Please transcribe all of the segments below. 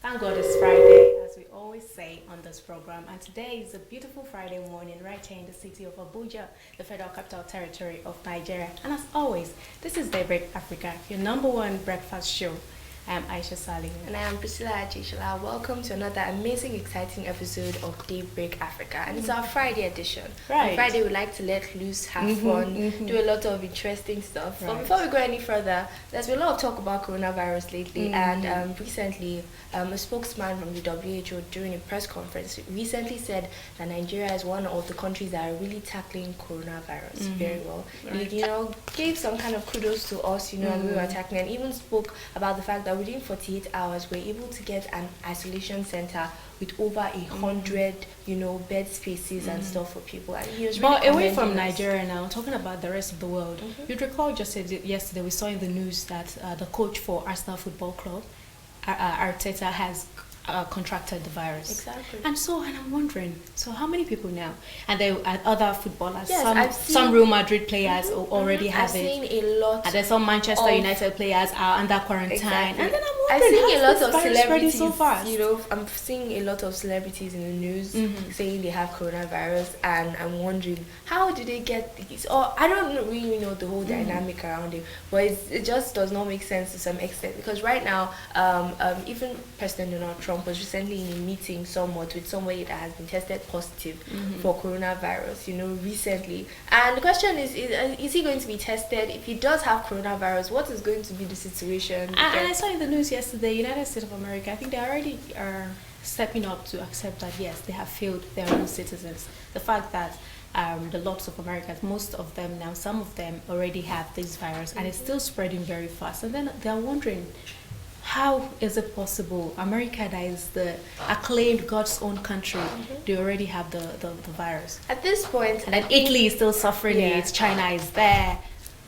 Thank God it's Friday, as we always say on this program. And today is a beautiful Friday morning right here in the city of Abuja, the Federal Capital Territory of Nigeria. And as always, this is Daybreak Africa, your number one breakfast show. I am Aisha Salim. And I am Priscilla Ajishala. Welcome to another amazing, exciting episode of Daybreak Africa. And it's our Friday edition. Right. On Friday, we like to let loose, have fun, do a lot of interesting stuff. But before we go any further, there's been a lot of talk about coronavirus lately. And recently, a spokesman from the WHO during a press conference recently said that Nigeria is one of the countries that are really tackling coronavirus very well. Right. He, gave some kind of kudos to us, and we were tackling, and even spoke about the fact that within 48 hours, we're able to get an isolation center with over 100, bed spaces and stuff for people. And he was really But away from commending us. Nigeria now, talking about the rest of the world, you'd recall just yesterday we saw in the news that the coach for Arsenal Football Club, Arteta, has contracted the virus. Exactly. And I'm wondering, so how many people now? And there are other footballers, Yes, I've seen- some Real Madrid players already have I've it. seen a lot. And then some Manchester of- United players are under quarantine. Exactly. And then I'm I've wondering, seen a lot how's of this virus spreading celebrities. so fast? I'm seeing a lot of celebrities in the news saying they have coronavirus, and I'm wondering how do they get these? Or I don't really know the whole dynamic around it, but it just does not make sense to some extent, because right now, even President Donald Trump was recently in a meeting somewhat with somebody that has been tested positive for coronavirus. Recently, and the question is he going to be tested? If he does have coronavirus, what is going to be the situation? And I saw in the news yesterday, United States of America, I think they already are stepping up to accept that, yes, they have failed their own citizens. The fact that the lots of Americans, most of them now, some of them already have this virus, and it's still spreading very fast. And then they're wondering, how is it possible? America, that is the acclaimed God's own country, they already have the virus. At this point, And then Italy is still suffering it, China is there.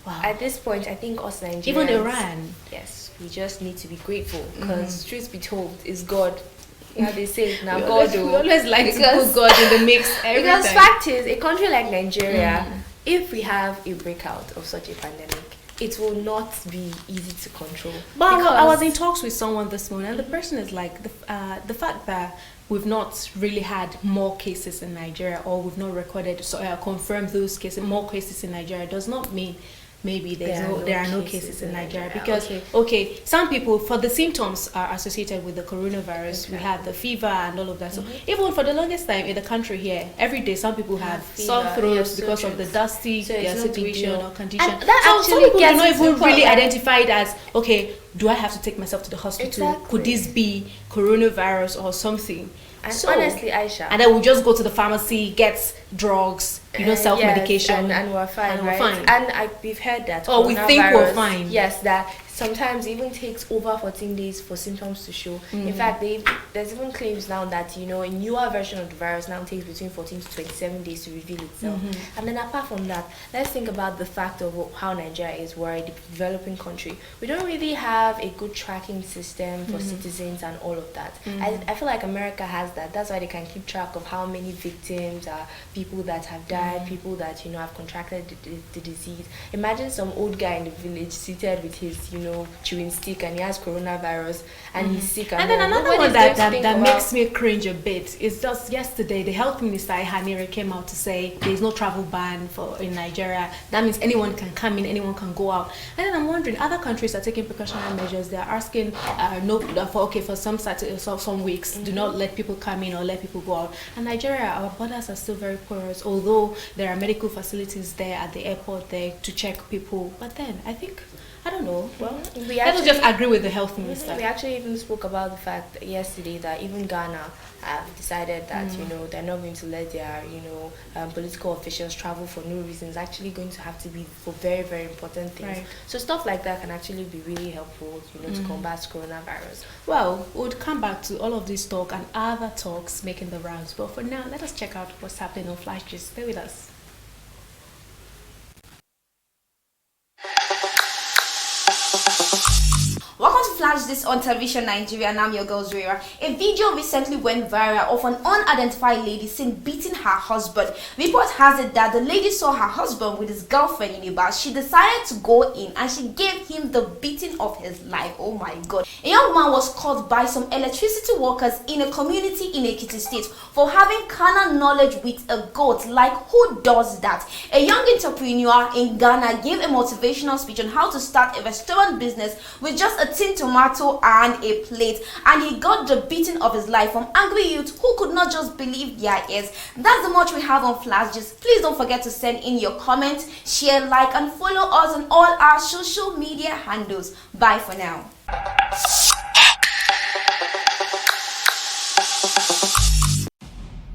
Wow. At this point, I think us Nigerians, Even Iran. yes, we just need to be grateful, because truth be told, is God. They say now We God. always, we always like to put God in the mix every Because time. fact is, a country like Nigeria, if we have a breakout of such a pandemic, it will not be easy to control. But Because- I was in talks with someone this morning, and the person is like, the fact that we've not really had more cases in Nigeria, or we've not recorded, confirmed those cases, more cases in Nigeria, does not mean maybe there are no cases in Nigeria. Because, okay, some people, for the symptoms are associated with the coronavirus, we have the fever and all of that. So even for the longest time in the country here, every day some people have sore fever, throats yeah, because of the dusty So it's no big situation deal. or condition. And that So some actually people do gets not to the even point really where- identify it as, okay, do I have to take myself to the hospital? Exactly. Could this be coronavirus or something? And So- honestly, Aisha, And then we'll just go to the pharmacy, get drugs, self-medication. yes, and we're fine, and we're right? fine. And we've heard that. Oh, we think we're coronavirus, fine. Yes, that sometimes it even takes over 14 days for symptoms to show. In fact, there's even claims now that a newer version of the virus now takes between 14 to 27 days to reveal itself. And then apart from that, let's think about the fact of how Nigeria is. We're a developing country. We don't really have a good tracking system for citizens and all of that. I feel like America has that. That's why they can keep track of how many victims are, people that have died, people that have contracted the disease. Imagine some old guy in the village seated with his chewing stick, and he has coronavirus, and he's sick. And then another nobody's one going to that think about- makes me cringe a bit is just yesterday, the health minister Ihanire came out to say there's no travel ban in Nigeria. That means anyone can come in, anyone can go out. And then I'm wondering, other countries are taking precautionary measures. They're asking for some weeks, do not let people come in or let people go out. And Nigeria, our borders are still very porous, although there are medical facilities there at the airport there to check people. But then I don't know. Well, let us just agree with the health minister. We actually even spoke about the fact that yesterday that even Ghana have decided that they're not going to let their political officials travel for no reason. It's actually going to have to be for very, very important things. Right. So stuff like that can actually be really helpful, to combat coronavirus. Well, we'll come back to all of this talk and other talks making the rounds. But for now, let us check out what's happening on Flash Gist. Stay with us. match this on television Nigeria, and I'm your girl Zuira. A video recently went viral of an unidentified lady seen beating her husband. Report has it that the lady saw her husband with his girlfriend in a bar. She decided to go in and she gave him the beating of his life. Oh my god. A young man was caught by some electricity workers in a community in Ekiti State for having carnal knowledge with a goat. Like, who does that? A young entrepreneur in Ghana gave a motivational speech on how to start a restaurant business with just a tin tomato and a plate, and he got the beating of his life from angry youth who could not just believe their ears. That's the much we have on Flash Gist. Please don't forget to send in your comments, share, like, and follow us on all our social media handles. Bye for now.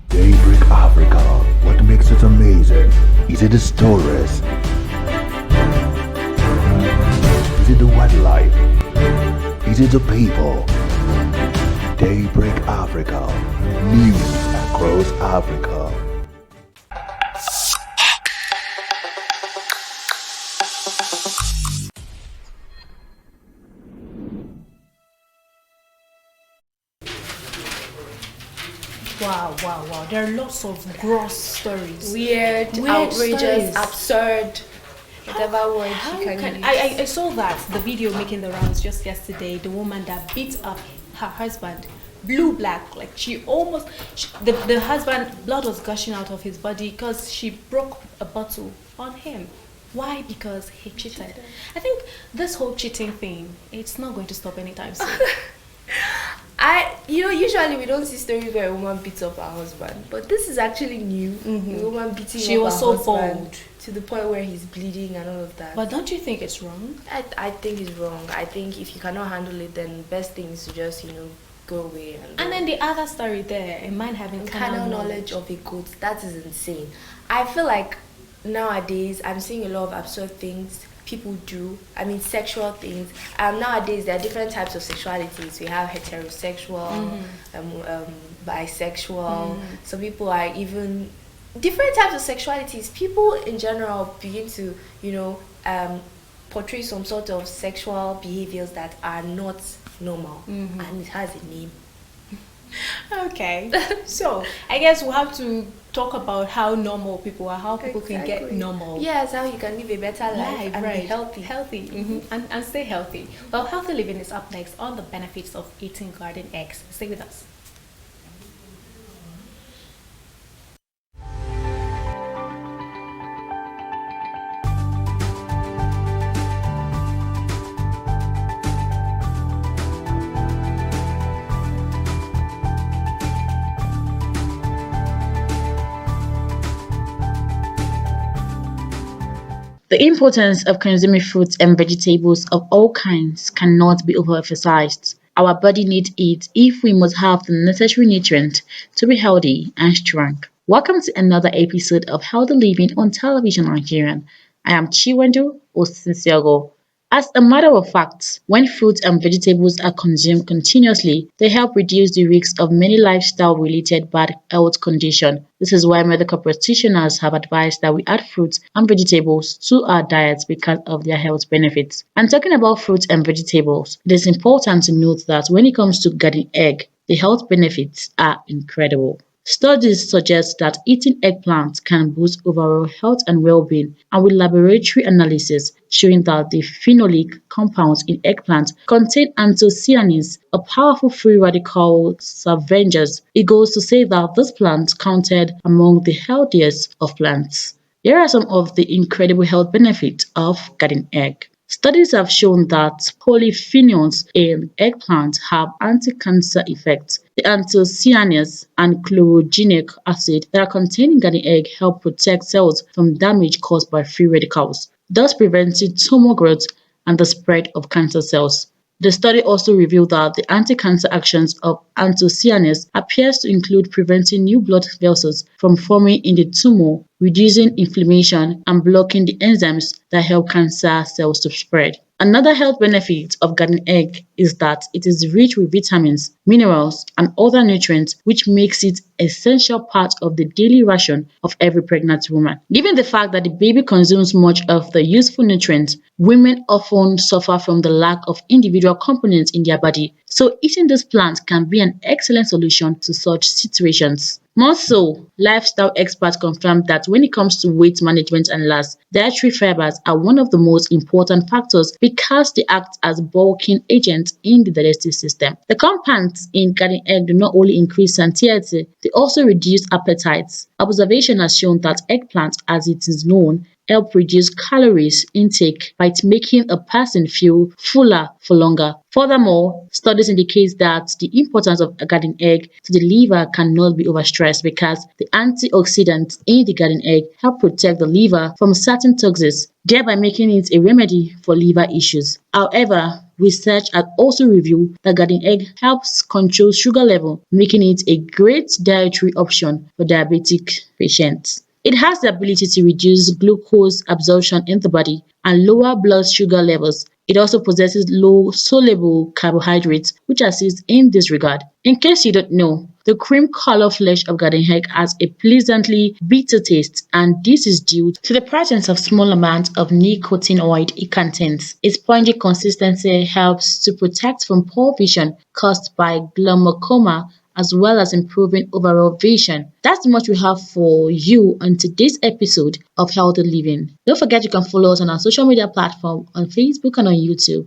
Daybreak Africa, what makes it amazing? Is it the stories? Is it the wildlife? Is it the people? Daybreak Africa, news across Africa. Wow. There are lots of gross stories. Weird, outrageous, stories. absurd, whatever word How you can can use. I saw that the video making the rounds just yesterday. The woman that beat up her husband, blue black, like the husband, blood was gushing out of his body because she broke a bottle on him. Why? Because he cheated. I think this whole cheating thing, it's not going to stop anytime soon. Usually we don't see stories where a woman beats up her husband, but this is actually new. Mm-hmm. A woman beating She up was her so husband bold. to the point where he's bleeding and all of that. But don't you think it's wrong? I think it's wrong. I think if you cannot handle it, then best thing is to just go away. And then the other story there, a man having carnal knowledge of a goat. That is insane. I feel like nowadays I'm seeing a lot of absurd things people do. I mean, sexual things. Nowadays there are different types of sexualities. We have heterosexual, bisexual. Some people are even different types of sexualities. People in general begin to portray some sort of sexual behaviors that are not normal, and it has a name. Okay, so I guess we'll have to talk about how normal people are, how people can get normal. Yes, how you can live a better life and be healthy. And stay healthy. Well, healthy living is up next on the benefits of eating garden eggs. Stay with us. The importance of consuming fruits and vegetables of all kinds cannot be overemphasized. Our body needs it if we must have the necessary nutrients to be healthy and strong. Welcome to another episode of Healthy Living on Television Nigerian. I am Chiwendu Osisiogo. As a matter of fact, when fruits and vegetables are consumed continuously, they help reduce the risks of many lifestyle-related bad health conditions. This is why medical practitioners have advised that we add fruits and vegetables to our diets because of their health benefits. And talking about fruits and vegetables, it is important to note that when it comes to garden egg, the health benefits are incredible. Studies suggest that eating eggplant can boost overall health and well-being, and with laboratory analysis showing that the phenolic compounds in eggplant contain anthocyanins, a powerful free radical scavengers. It goes to say that this plant counted among the healthiest of plants. Here are some of the incredible health benefits of garden egg. Studies have shown that polyphenols in eggplant have anti-cancer effects. The anthocyanins and chlorogenic acid that are contained in garden egg help protect cells from damage caused by free radicals, thus preventing tumor growth and the spread of cancer cells. The study also revealed that the anti-cancer actions of anthocyanins appears to include preventing new blood vessels from forming in the tumor, reducing inflammation, and blocking the enzymes that help cancer cells to spread. Another health benefit of garden egg is that it is rich with vitamins, minerals, and other nutrients, which makes it an essential part of the daily ration of every pregnant woman. Given the fact that the baby consumes much of the useful nutrients, women often suffer from the lack of individual components in their body. So eating this plant can be an excellent solution to such situations. More so, lifestyle experts confirm that when it comes to weight management and loss, dietary fibers are one of the most important factors because they act as bulking agents in the digestive system. The compounds in garden egg do not only increase satiety, they also reduce appetite. Observation has shown that eggplant, as it is known, help reduce calories intake by making a person feel fuller for longer. Furthermore, studies indicate that the importance of a garden egg to the liver cannot be overstressed because the antioxidants in the garden egg help protect the liver from certain toxins, thereby making it a remedy for liver issues. However, research has also revealed that garden egg helps control sugar level, making it a great dietary option for diabetic patients. It has the ability to reduce glucose absorption in the body and lower blood sugar levels. It also possesses low soluble carbohydrates, which assist in this regard. In case you don't know, the cream color flesh of garden egg has a pleasantly bitter taste, and this is due to the presence of small amounts of nicotinoid it contains. Its spongy consistency helps to protect from poor vision caused by glaucoma, as well as improving overall vision. That's much we have for you on today's episode of Healthy Living. Don't forget you can follow us on our social media platform on Facebook and on YouTube.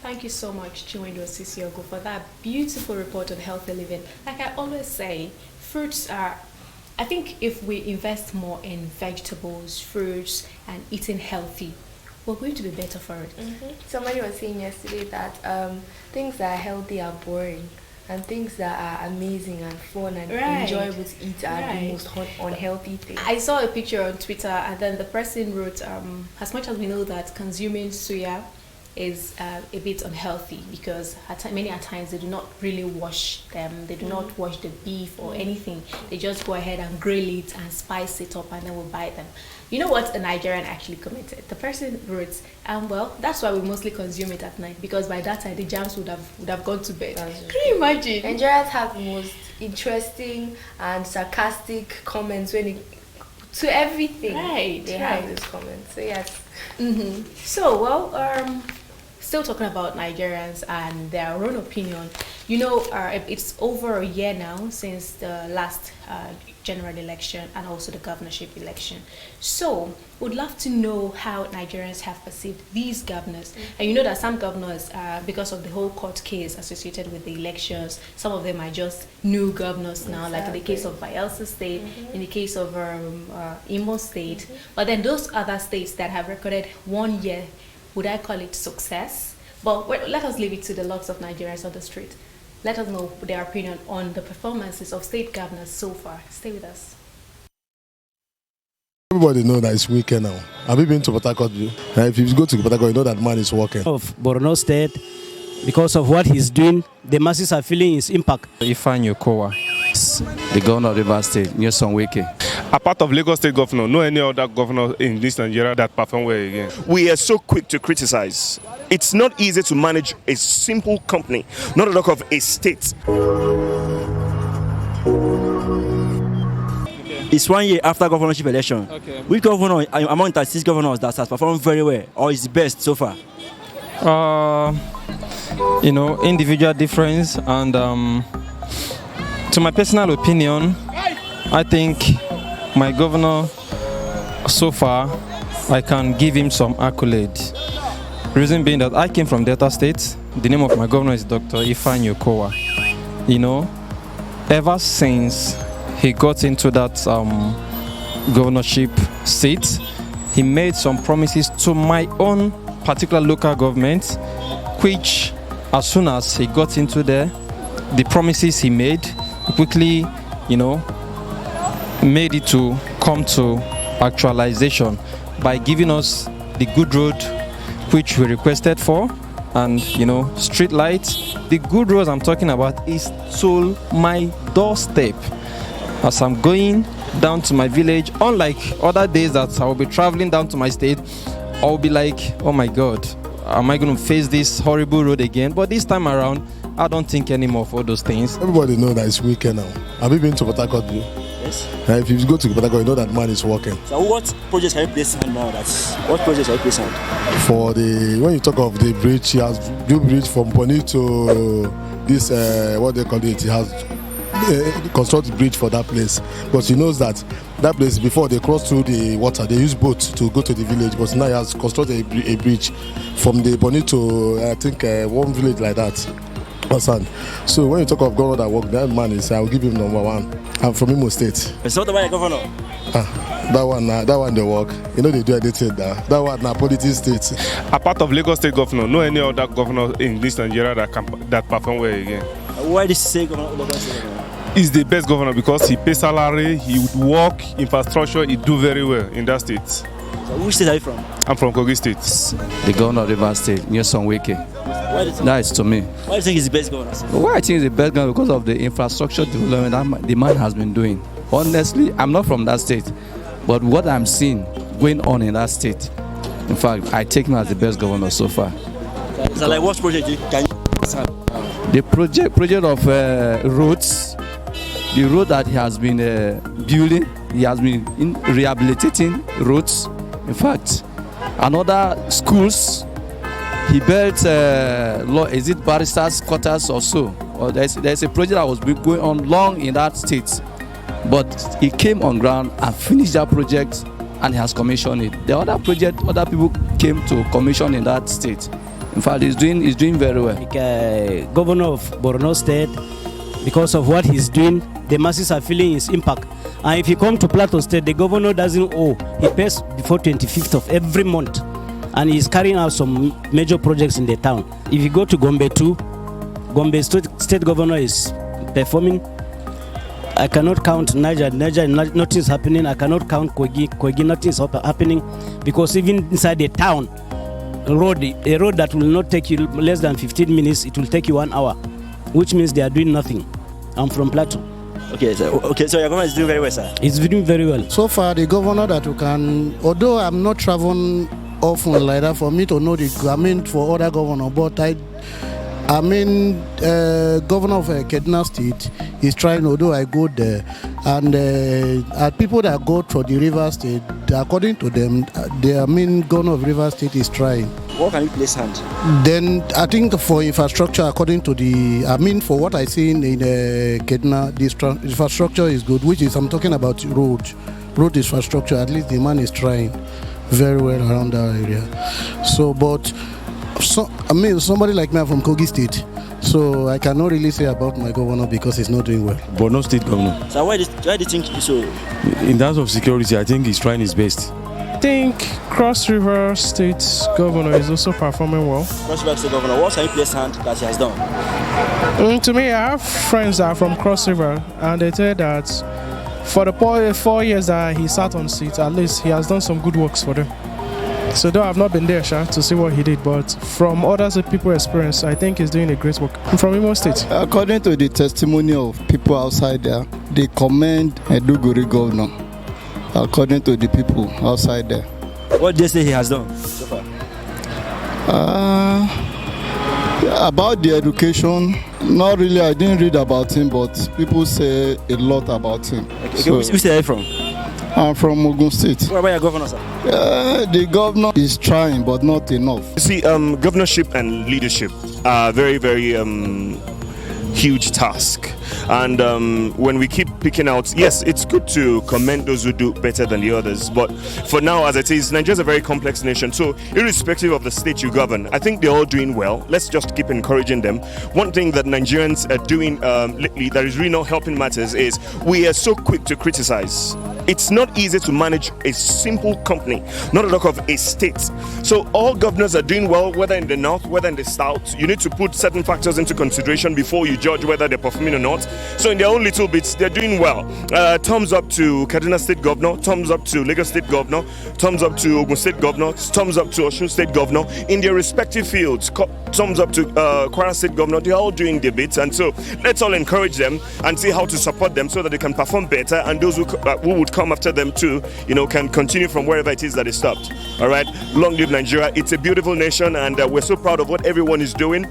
Thank you so much, Chiwendo Sisiogo, for that beautiful report on healthy living. Like I always say, fruits are, I think if we invest more in vegetables, fruits, and eating healthy, we're going to be better for it. Somebody was saying yesterday that things that are healthy are boring, and things that are amazing and fun and enjoyable to eat are the most unhealthy things. I saw a picture on Twitter, and then the person wrote, as much as we know that consuming soya is a bit unhealthy because many a times they do not really wash them, they do not wash the beef or anything, they just go ahead and grill it and spice it up and then we'll buy them. You know what a Nigerian actually commented? The person wrote, well, that's why we mostly consume it at night, because by that time the germs would have gone to bed. Can you imagine? Nigerians have the most interesting and sarcastic comments to everything. They have those comments. So yes. So well, still talking about Nigerians and their own opinion. You know, it's over a year now since the last general election and also the governorship election. So would love to know how Nigerians have perceived these governors. And you know that some governors, because of the whole court case associated with the elections, some of them are just new governors now, like in the case of Bayelsa State, in the case of Imo State. But then those other states that have recorded 1 year, would I call it success? But let us leave it to the lots of Nigerians on the street. Let us know their opinion on the performances of state governors so far. Stay with us. Everybody knows that it's weekend now. Have you been to Port Harcourt? If you go to Port Harcourt, you know that man is working. Of Borno State, because of what he's doing, the masses are feeling his impact. Ifeanyi Okowa, the governor of Rivers State, Nyesom Wike. Apart of Lagos State governor, no any other governor in this Nigeria that perform well again. We are so quick to criticize. It's not easy to manage a simple company, not a lot of a state. It's 1 year after governorship election. Which governor among the 6 governors that has performed very well or is the best so far? You know, individual difference, and to my personal opinion, I think my governor so far, I can give him some accolades. Reason being that I came from Delta State. The name of my governor is Dr. Ifeanyi Okowa. You know, ever since he got into that governorship seat, he made some promises to my own particular local government, which as soon as he got into there, the promises he made, he quickly, made it to come to actualization by giving us the good road which we requested for, and street lights. The good roads I'm talking about is to my doorstep. As I'm going down to my village, unlike other days that I will be traveling down to my state, I'll be like, oh my God, am I going to face this horrible road again? But this time around, I don't think anymore of all those things. Everybody knows that it's weekend now. Have you been to Port Harcourt? Yes. If you go to Port Harcourt, you know that man is working. So what projects can you place hand now? What projects can you place hand? For when you talk of the bridge, he has built bridge from Pony to this, what they call it, he has constructed bridge for that place. Because he knows that place, before they cross through the water, they use boats to go to the village. But now he has constructed a bridge from the Pony to, I think, one village like that. So when you talk of governor that work, that man is, I will give him number one. I'm from Imo State. So what about governor? That one they work. They do anything there. That one na politics state. Apart of Lagos State governor, no any other governor in this Nigeria that perform well again. Why did you say governor? He's the best governor because he pays salary, he would work, infrastructure, he do very well in that state. So which state are you from? I'm from Kogi State. The governor of Rivers State, Nyesom Wike. That is to me. Why do you think he's the best governor? Why I think he's the best governor? Because of the infrastructure development that the man has been doing. Honestly, I'm not from that state, but what I'm seeing going on in that state, in fact, I take him as the best governor so far. So like what project can you? The project of roads, the road that he has been building, he has been rehabilitating roads. In fact, another schools, he built, is it barristers' quarters or so? Or there's a project that was going on long in that state, but he came on ground and finished that project and he has commissioned it. The other project, other people came to commission in that state. In fact, he's doing very well. Like, governor of Borno State, because of what he's doing, the masses are feeling his impact. And if you come to Plateau State, the governor doesn't owe. He pays before 25th of every month. And he's carrying out some major projects in the town. If you go to Gombe too, Gombe State governor is performing. I cannot count Niger, nothing is happening. I cannot count Kogi, nothing is happening. Because even inside the town, a road that will not take you less than 15 minutes, it will take you 1 hour, which means they are doing nothing. I'm from Plateau. Okay, so your government is doing very well, sir? It's doing very well. So far, the governor that you can, although I'm not traveling often like that for me to know for other governor, but governor of Kaduna State is trying, although I go there, and people that go to the River State, according to them, the governor of River State is trying. What can you place hand? Then I think for infrastructure, according to for what I see in Kaduna, the infrastructure is good, which is, I'm talking about road infrastructure. At least the man is trying very well around that area. So, but somebody like me, I'm from Kogi State, so I cannot really say about my governor because he's not doing well. Borno State governor. So why do you think so? In terms of security, I think he's trying his best. I think Cross River State governor is also performing well. Cross River State governor, what can you place hand that he has done? To me, I have friends that are from Cross River, and they tell that for the 4 years that he sat on seat, at least he has done some good works for them. So though I've not been there, to see what he did, but from others people's experience, I think he's doing a great work. I'm from Imo State. According to the testimony of people outside there, they commend Eduguri governor. According to the people outside there. What do they say he has done so far? About the education, not really. I didn't read about him, but people say a lot about him. Okay, so, which state are you from? I'm from Ogun State. What about your governor, sir? The governor is trying, but not enough. You see, governorship and leadership are very, very huge task. And when we keep picking out, yes, it's good to commend those who do better than the others. But for now, as it is, Nigeria is a very complex nation. So irrespective of the state you govern, I think they're all doing well. Let's just keep encouraging them. One thing that Nigerians are doing lately that is really not helping matters is we are so quick to criticize. It's not easy to manage a simple company, not a talk of a state. So all governors are doing well, whether in the north, whether in the south. You need to put certain factors into consideration before you judge whether they're performing or not. So in their own little bits, they're doing well. Thumbs up to Kaduna State Governor, thumbs up to Lagos State Governor, thumbs up to Ogun State Governor, thumbs up to Osun State Governor. In their respective fields, thumbs up to Kwara State Governor. They're all doing their bits. And so let's all encourage them and see how to support them so that they can perform better, and those who would come after them too, can continue from wherever it is that they stopped. All right, long live Nigeria. It's a beautiful nation, and we're so proud of what everyone is doing.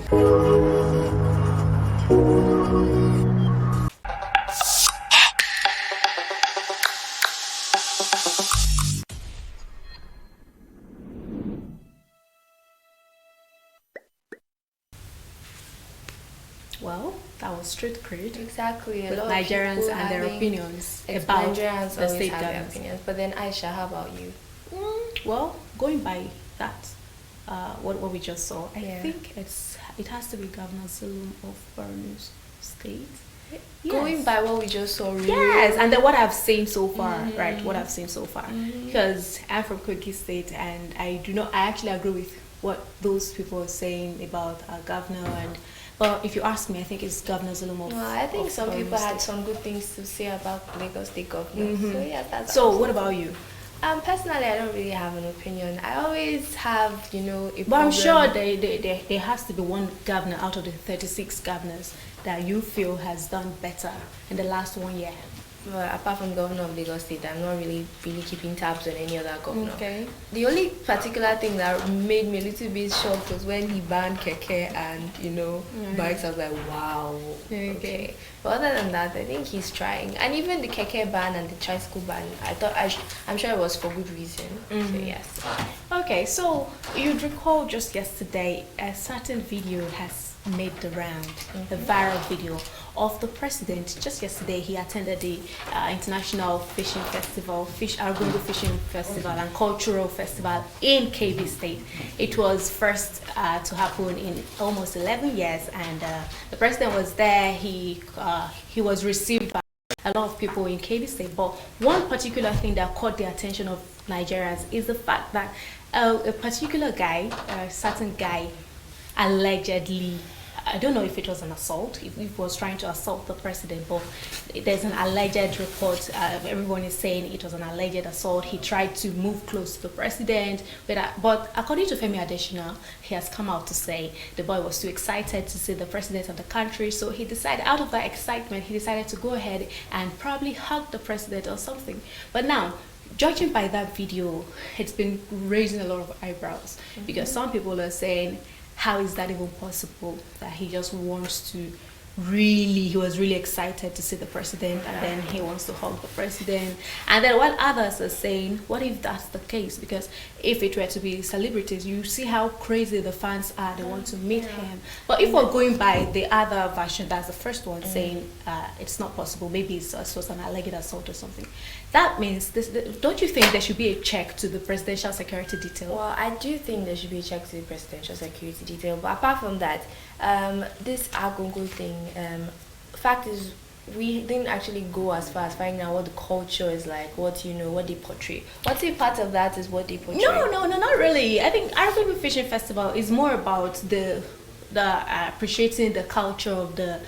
Well, that was Street Cred. Exactly. With Nigerians and their opinions about Nigerians the state have their government. opinions. But then, Aisha, how about you? Well, going by that, what we just saw, I think it has to be Governor Zulum of Borno State. Going by what we just saw, really? Yes, and then what I've seen so far, right? What I've seen so far, because I'm from Kogi State, and I actually agree with what those people are saying about our governor. But if you ask me, I think it's Governor Zulum of. Well, I think some Borno people had State. some good things to say about Lagos State Governor. So yeah, that's. So what about you? Personally, I don't really have an opinion. I always have, a But I'm problem. sure there has to be one governor out of the 36 governors that you feel has done better in the last 1 year. Well, apart from Governor of Lagos State, I'm not really keeping tabs on any other governor. Okay. The only particular thing that made me a little bit shocked was when he banned keke and bikes. I was like, wow. Okay. But other than that, I think he's trying. And even the keke ban and the tricycle ban, I'm sure it was for good reason. So yes. Okay, so you'd recall just yesterday a certain video has made the round, a viral video of the president. Just yesterday he attended the International Fishing Festival, Argungu Fishing Festival and Cultural Festival in KB State. It was first to happen in almost 11 years, and the president was there. He was received by a lot of people in KB State, but one particular thing that caught the attention of Nigerians is the fact that a particular guy, a certain guy, allegedly, I don't know if it was an assault, if he was trying to assault the president, but there's an alleged report. Everyone is saying it was an alleged assault. He tried to move close to the president, but according to Femi Adesina, he has come out to say the boy was too excited to see the president of the country, so he decided, out of that excitement, he decided to go ahead and probably hug the president or something. But now, judging by that video, it's been raising a lot of eyebrows, because some people are saying, how is that even possible, that he just wants to he was really excited to see the president, and then he wants to hug the president. And then while others are saying, what if that's the case? Because if it were to be celebrities, you see how crazy the fans are, they want to meet him. But if we're going by the other version, that's the first one, saying it's not possible, maybe it was an alleged assault or something, that means don't you think there should be a check to the presidential security detail? Well, I do think there should be a check to the presidential security detail, but apart from that, this Argungu thing, fact is, we didn't actually go as far as finding out what the culture is like, what they portray. What's a part of that is what they portray? No, not really. I think Argungu Fishing Festival is more about the appreciating the culture of the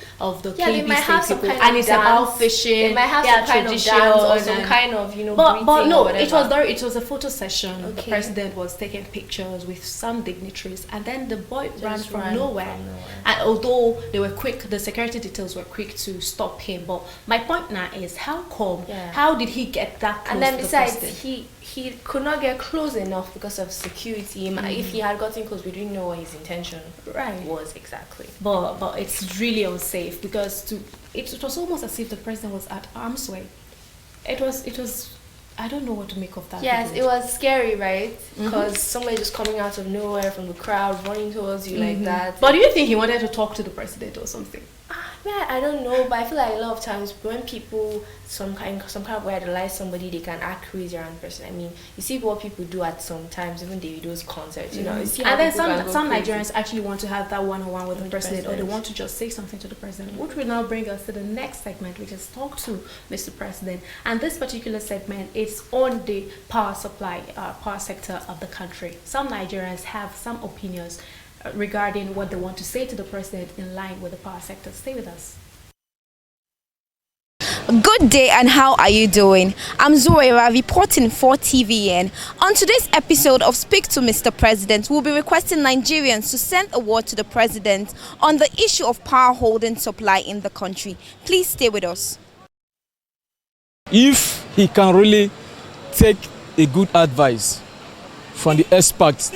they might have some people, kind and of it's dance. about fishing. They might have some kind of dance or some kind of But no, or it was a photo session. Okay. The president was taking pictures with some dignitaries, and then the boy ran from nowhere. And although they were quick, the security details were quick to stop him. But my point now is, how come? Yeah. How did he get that close? And then to the besides, president? he could not get close enough because of security. If he had gotten close, we didn't know what his intention was exactly. But it's really unsafe, because it was almost as if the president was at arm's way. It was I don't know what to make of that. Yes, video. it was scary, right? Because somebody just coming out of nowhere from the crowd, running towards you like that. But do you think he wanted to talk to the president or something? Yeah, I don't know, but I feel like a lot of times when people some kind of way idolize somebody, they can act crazy around the person. I mean, you see what people do at some times, even Davido's concerts, you know. You see how and then people can go some crazy. Nigerians actually want to have that one-on-one with the president, or they want to just say something to the president, which will now bring us to the next segment, which is Talk to Mr. President. And this particular segment is on the power supply, power sector of the country. Some Nigerians have some opinions regarding what they want to say to the president in line with the power sector. Stay with us. Good day, and how are you doing? I'm Zoera reporting for TVN. On today's episode of Speak to Mr. President, we'll be requesting Nigerians to send a word to the president on the issue of power holding supply in the country. Please stay with us. If he can really take a good advice from the experts,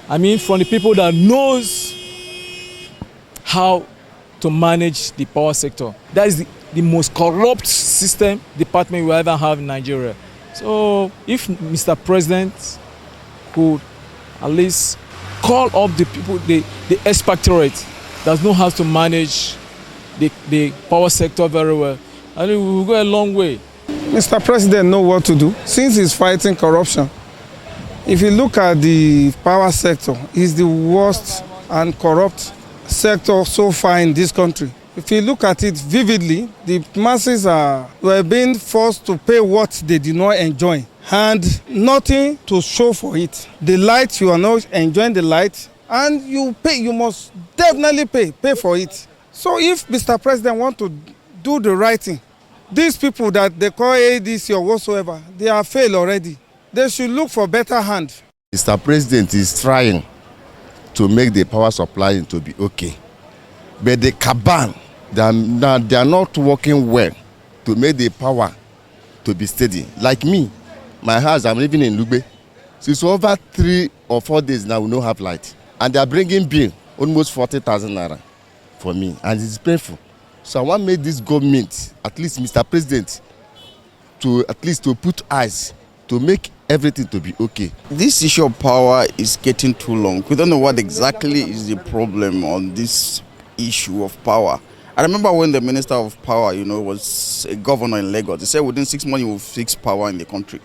I mean from the people that knows how to manage the power sector. That is the most corrupt system department we ever have in Nigeria. So if Mr. President could at least call up the people, the expectorate that know how to manage the power sector very well, I think we will go a long way. Mr. President knows what to do since he's fighting corruption. If you look at the power sector, it's the worst and corrupt sector so far in this country. If you look at it vividly, the masses were being forced to pay what they did not enjoy and nothing to show for it. The light, you are not enjoying the light, and you pay, you must definitely pay for it. So if Mr. President wants to do the right thing, these people that they call ADC or whatsoever, they are failed already. They should look for better hand. Mr. President is trying to make the power supply to be okay. But the cabal, they are not working well to make the power to be steady. Like me, my house, I'm living in Lugbe. Since over 3 or 4 days now, we don't have light. And they are bringing bill, almost 40,000 naira for me. And it's painful. So I want to make this government, at least Mr. President, to put eyes to make everything to be okay. This issue of power is getting too long. We don't know what exactly is the problem on this issue of power. I remember when the Minister of Power, was a governor in Lagos, he said within 6 months he will fix power in the country.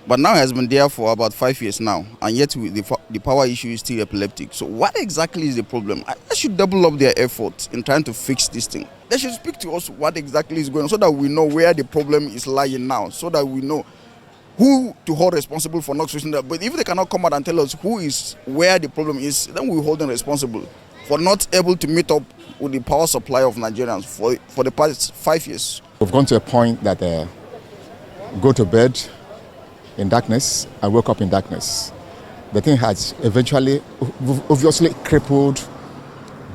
But now he has been there for about 5 years now, and yet the power issue is still epileptic. So what exactly is the problem? They should double up their efforts in trying to fix this thing. They should speak to us what exactly is going on so that we know where the problem is lying now, so that we know who to hold responsible for not fixing that. But if they cannot come out and tell us where the problem is, then we hold them responsible for not able to meet up with the power supply of Nigerians for the past 5 years. We've gone to a point that go to bed in darkness and wake up in darkness. The thing has eventually, obviously crippled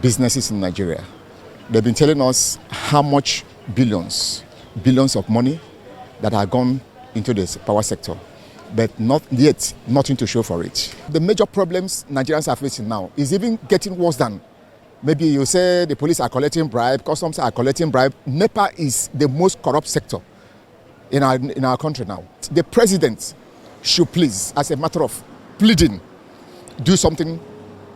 businesses in Nigeria. They've been telling us how much billions of money that are gone into the power sector, but not yet nothing to show for it. The major problems Nigerians are facing now is even getting worse than maybe you say the police are collecting bribe, customs are collecting bribe. NEPA is the most corrupt sector in our country now. The president should please, as a matter of pleading, do something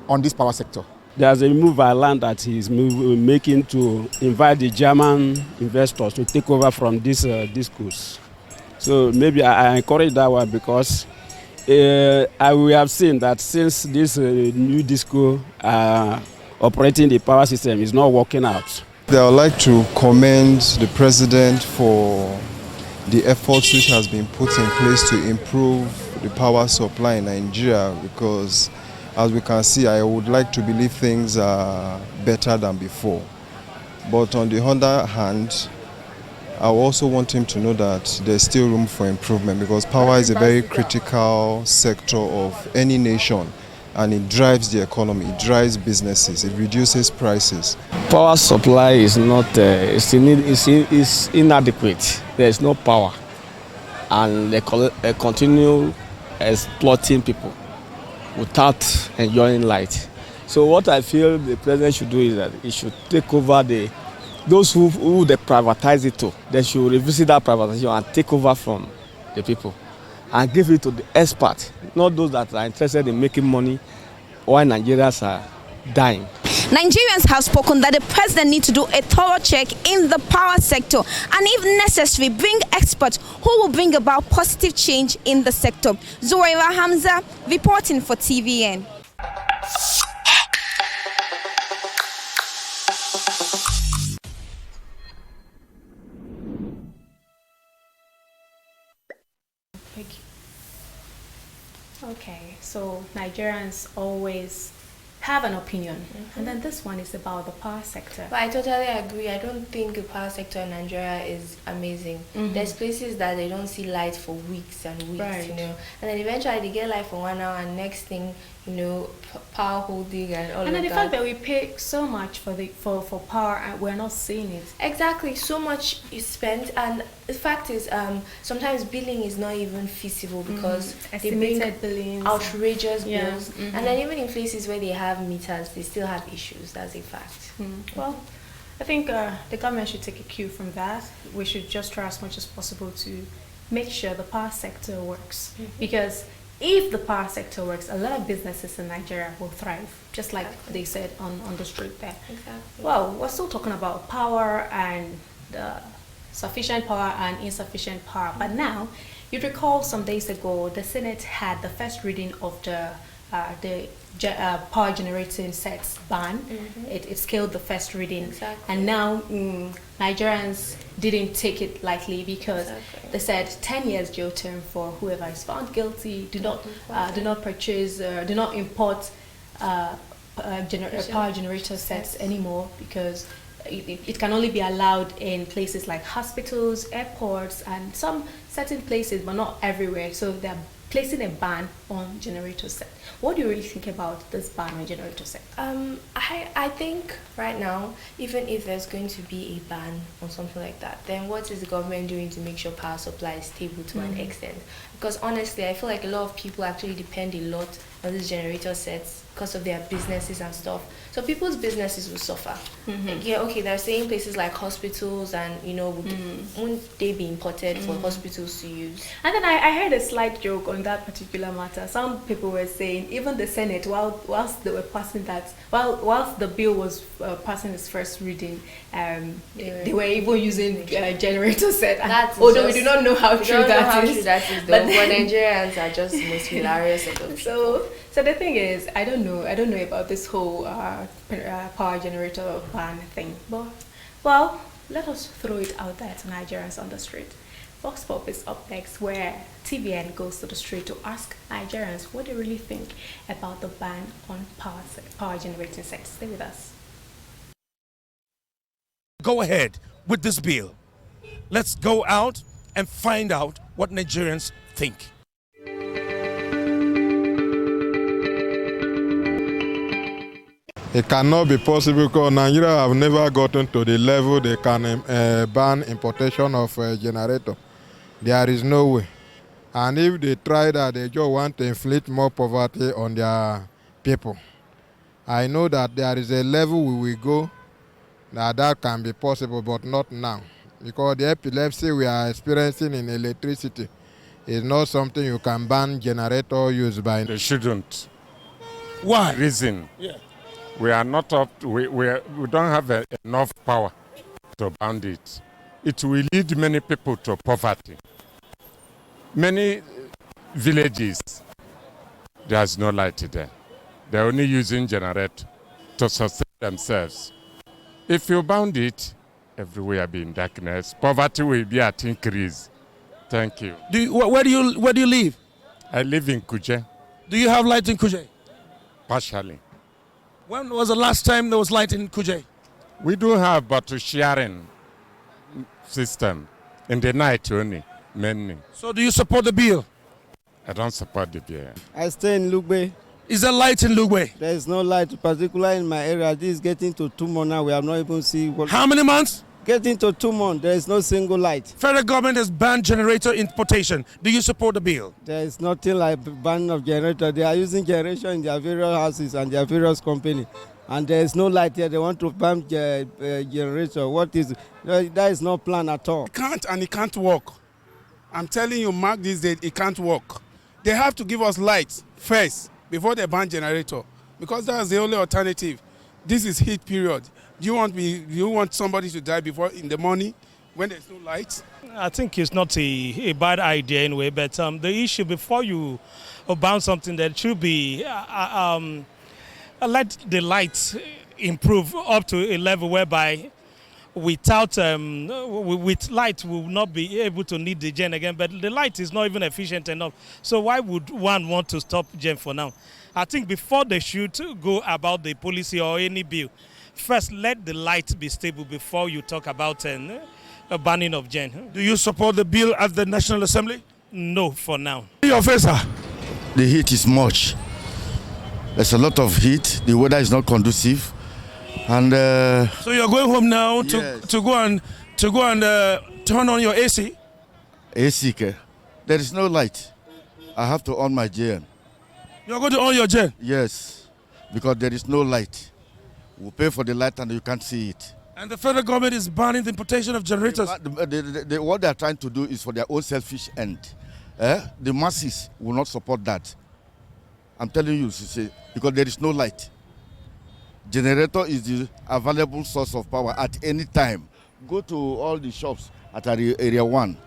on this power sector. There's a move I learned that he's making to invite the German investors to take over from this discourse. So maybe I encourage that one because we have seen that since this new disco operating the power system is not working out. I would like to commend the president for the efforts which has been put in place to improve the power supply in Nigeria, because as we can see, I would like to believe things are better than before. But on the other hand, I also want him to know that there's still room for improvement, because power is a very critical sector of any nation, and it drives the economy, it drives businesses, it reduces prices. Power supply is not, it's inadequate. There's no power, and they continue exploiting people without enjoying light. So what I feel the president should do is that he should take over those who they privatize it to. They should revisit that privatization and take over from the people and give it to the experts, not those that are interested in making money while Nigerians are dying. Nigerians have spoken that the president needs to do a thorough check in the power sector and if necessary bring experts who will bring about positive change in the sector. Zoraira Hamza reporting for TVN. Okay, so Nigerians always have an opinion, and then this one is about the power sector. But I totally agree. I don't think the power sector in Nigeria is amazing. There's places that they don't see light for weeks and weeks, Right. you know, and then eventually they get light for 1 hour, and next thing, you know, power holding and all And of then the that. fact that we pay so much for power and we're not seeing it. Exactly, so much is spent, and the fact is, sometimes billing is not even feasible because they bring Estimated billings. outrageous Yeah. bills, and then even in places where they have meters, they still have issues. That's a fact. Well, I think the government should take a cue from that. We should just try as much as possible to make sure the power sector works. Because if the power sector works, a lot of businesses in Nigeria will thrive, just like they said on the street there. Exactly. Well, we're still talking about power and sufficient power and insufficient power. But now, you recall some days ago, the Senate had the first reading of the power generating sets ban. It scaled the first reading. And now Nigerians didn't take it lightly because they said 10 years jail term for whoever is found guilty. Do not purchase, do not import power generator sets anymore because it can only be allowed in places like hospitals, airports, and some certain places, but not everywhere. So they're placing a ban on generator set. What do you really think about this ban on generator set? I think right now, even if there's going to be a ban on something like that, then what is the government doing to make sure power supply is stable to an extent? Because honestly, I feel like a lot of people actually depend a lot on these generator sets because of their businesses and stuff. So people's businesses will suffer. Yeah, okay, they're saying places like hospitals and, you know, won't they be imported for hospitals to use? And then I heard a slight joke on that particular matter. Some people were saying even the Senate, whilst they were passing that, whilst the bill was passing its first reading, they were even using generator set. Although we do not know how true that is. But Nigerians are just the most hilarious of them. So the thing is, I don't know about this whole power generator ban thing. But well, let us throw it out there to Nigerians on the street. Vox Pop is up next, where TVN goes to the street to ask Nigerians what they really think about the ban on power generating sets. Stay with us. Go ahead with this bill. Let's go out and find out what Nigerians think. It cannot be possible because Nigeria have never gotten to the level they can ban importation of a generator. There is no way. And if they try that, they just want to inflict more poverty on their people. I know that there is a level we will go that can be possible, but not now. Because the epilepsy we are experiencing in electricity is not something you can ban generator use by. They shouldn't. Why? Reason. Yeah. We are not up. We don't have enough power to ban it. It will lead many people to poverty. Many villages, there's no light there. They're only using generator to sustain themselves. If you ban it, everywhere be in darkness. Poverty will be at increase. Thank you. Where do you live? I live in Kuje. Do you have light in Kuje? Partially. When was the last time there was light in Kuje? We do have, but a sharing system in the night only, mainly. So do you support the bill? I don't support the bill. I stay in Lugbe. Is there light in Lugbe? There is no light, particularly in my area. This is getting to 2 months now. We have not even seen what. How many months? Getting to 2 months. There is no single light. Federal government has banned generator importation. Do you support the bill? There is nothing like ban of generator. They are using generation in their various houses and their various companies. And there is no light here. They want to ban generator. What is that is no plan at all. It can't work. I'm telling you, mark this date, it can't work. They have to give us light first before they ban generator, because that's the only alternative. This is heat period. Do you want somebody to die before in the morning when there's no light? I think it's not a bad idea anyway, but the issue before you ban something, there should be let the light improve up to a level whereby without with light we will not be able to need the gen again, but the light is not even efficient enough. So why would one want to stop gen for now? I think before they should go about the policy or any bill, first let the light be stable before you talk about a banning of gen. Do you support the bill at the National Assembly? No, for now. Your face, sir. The heat is much. There's a lot of heat. The weather is not conducive, and so you're going home now to yes. to go and turn on your AC. AC, there is no light. I have to on my gen. You're going to on your gen? Yes, because there is no light. We'll pay for the light and you can't see it. And the federal government is banning the importation of generators. What they are trying to do is for their own selfish end. The masses will not support that. I'm telling you, because there is no light. Generator is the available source of power at any time. Go to all the shops at area 1.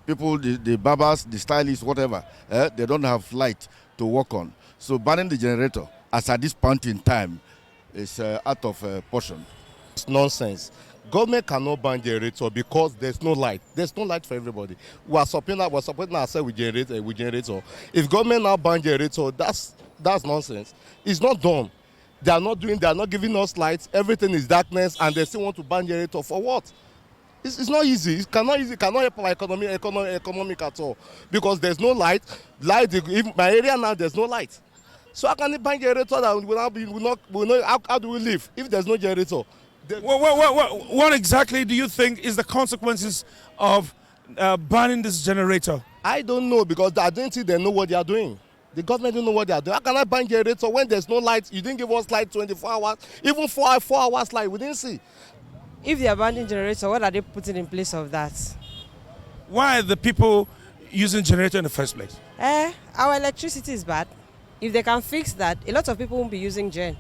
People, the barbers, the stylists, whatever, they don't have light to work on. So banning the generator, as at this point in time, is out of portion. It's nonsense. Government cannot ban generator because there's no light. There's no light for everybody. We're supporting ourselves with generator. If government now ban generator, that's nonsense. It's not done. They are not giving us lights. Everything is darkness, and they still want to ban generator for what? It's not easy. It cannot help our economic at all because there's no light. In my area now, there's no light. So how can it ban generator that how do we live if there's no generator? What exactly do you think is the consequences of banning this generator? I don't know because I don't think they know what they are doing. The government don't know what they are doing. How can I ban generator when there's no light? You didn't give us light 24 hours, even 4 hours light. We didn't see. If they are banning generator, what are they putting in place of that? Why are the people using generator in the first place? Our electricity is bad. If they can fix that, a lot of people won't be using gen.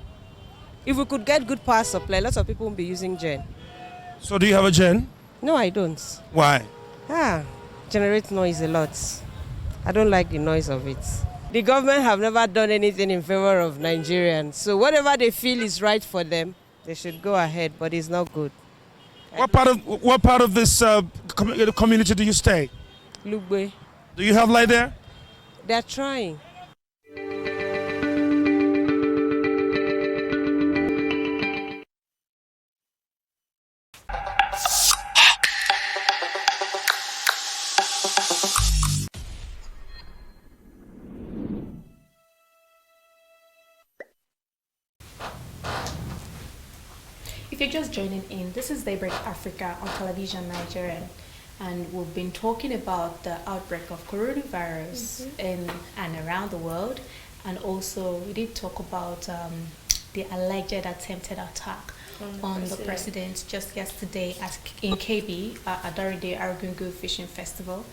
If we could get good power supply, lots of people won't be using gen. So do you have a gen? No, I don't. Why? Generate noise a lot. I don't like the noise of it. The government have never done anything in favor of Nigerians. So whatever they feel is right for them, they should go ahead, but it's not good. What part of this community do you stay? Lugbe. Do you have light there? They're trying. If you're just joining in, this is Daybreak Africa on television Nigerian, and we've been talking about the outbreak of coronavirus in and around the world, and also we did talk about the alleged attempted attack on the president just yesterday in KB during the Argungu Fishing Festival.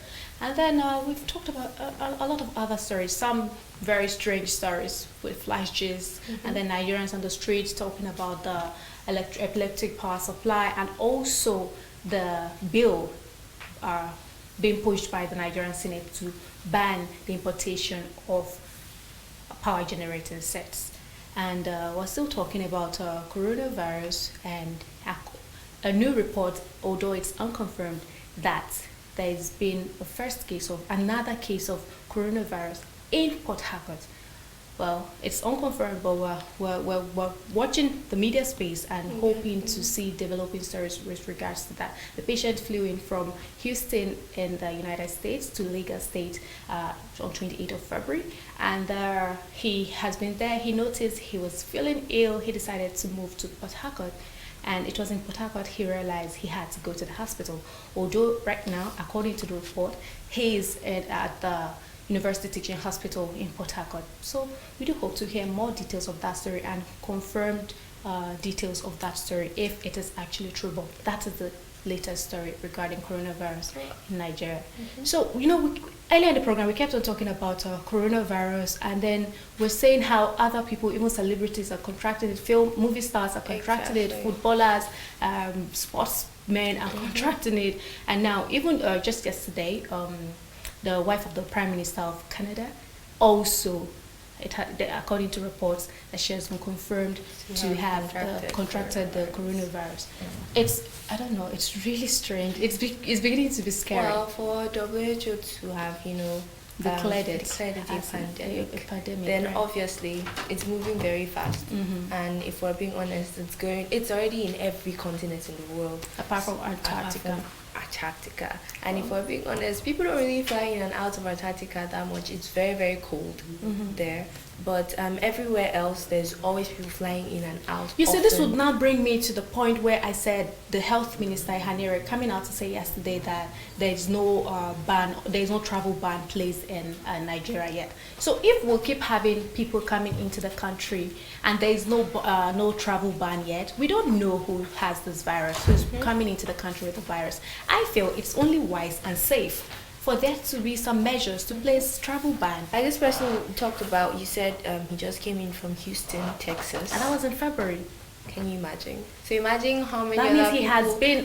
And then we've talked about a lot of other stories, some very strange stories with flashes, and then Nigerians on the streets talking about the epileptic power supply, and also the bill being pushed by the Nigerian Senate to ban the importation of power generating sets. And we're still talking about coronavirus and a new report, although it's unconfirmed, that there's been another case of coronavirus in Port Harcourt. Well, it's unconfirmed, but we're watching the media space and hoping to see developing stories with regards to that. The patient flew in from Houston in the United States to Lagos State on 28th of February, and he has been there. He noticed he was feeling ill. He decided to move to Port Harcourt, and it was in Port Harcourt he realized he had to go to the hospital. Although right now, according to the report, he is at the University Teaching Hospital in Port Harcourt. So we do hope to hear more details of that story and confirmed details of that story if it is actually true. But that is the latest story regarding coronavirus in Nigeria. So, Earlier in the program, we kept on talking about coronavirus, and then we're saying how other people, even celebrities, are contracting it. Movie stars are contracting it. Footballers, sportsmen are contracting it. And now, even just yesterday, the wife of the Prime Minister of Canada also, according to reports, that she has been confirmed to have contracted the coronavirus. I don't know, it's really strange. It's beginning to be scary. Well, for WHO to have, declared it as a pandemic, then right. Obviously it's moving very fast. And if we're being honest, it's already in every continent in the world, apart from Antarctica. And if we're being honest, people don't really fly in and out of Antarctica that much. It's very, very cold there. But everywhere else, there's always people flying in and out. You see, this would now bring me to the point where I said the health minister Hanere coming out to say yesterday that there's no travel ban placed in Nigeria yet. So if we'll keep having people coming into the country and there's no travel ban yet, we don't know who has this virus, who's coming into the country with the virus. I feel it's only wise and safe for there to be some measures to place travel ban. Like this person talked about, you said he just came in from Houston, Texas. And that was in February. Can you imagine? So imagine how many that other means people it has been